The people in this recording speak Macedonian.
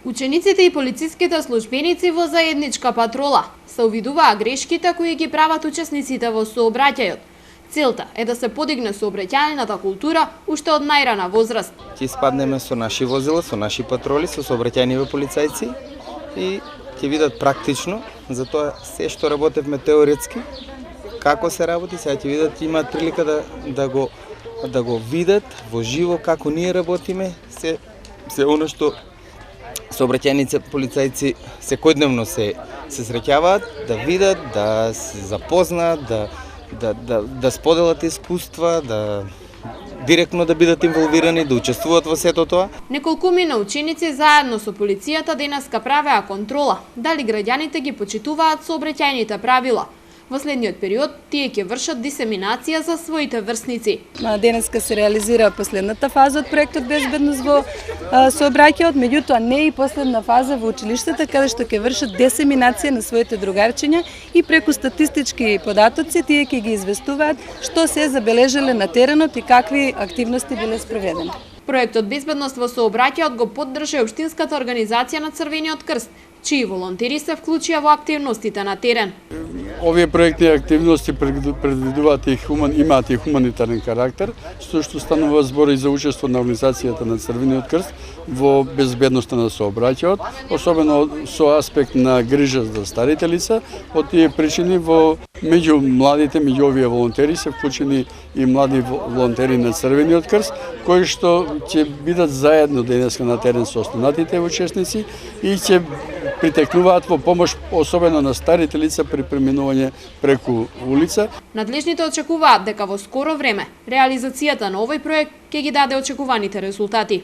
Учениците и полициските службеници во заедничка патрола се увидуваа грешките кои ги прават учесниците во сообраќајот. Целта е да се подигне сообраќајната култура уште од најрана возраст. Ќе спаднеме со наши возила, со наши патроли, со сообраќајниве полицајци и ќе видат практично, затоа се што работевме теоретски, како се работи, сега ќе видат, имаат прилика да го видат во живо како ние работиме, се оно што сообраќајници полицајци секојдневно се среќаваат, да видат, да се запознаат, да споделат искуства, да директно да бидат инволвирани, да учествуваат во сето тоа. Неколкумина ученици заедно со полицијата денеска правеа контрола дали граѓаните ги почитуваат сообраќајните правила. Во следниот период тие ќе вршат дисеминација за своите врсници. Денеска се реализира последната фаза од проектот Безбедност во сообраќајот, меѓутоа не и последна фаза во училиштата каде што ќе вршат дисеминација на своите другарчиња и преку статистички податоци тие ќе ги известуваат што се забележале на теренот и какви активности биле спроведени. Проектот Безбедност во сообраќајот го поддржа Општинската организација на Црвениот крст, чии волонтери се вклучија во активностите на терен. Овие проектни активности предвидуваат имаат и хуманитарен карактер, што станува збор и за учество на организацијата на Црвениот крст во безбедноста на сообраќајот, особено со аспект на грижа за старите лица. Од тие причини меѓу младите, меѓу овие волонтери се вклучени и млади волонтери на Црвениот крст, кои што ќе бидат заедно денеска на терен со останатите учесници и ќе притекнуваат во помош особено на старите лица при преминување преку улица. Надлежните очекуваат дека во скоро време реализацијата на овој проект ќе ги даде очекуваните резултати.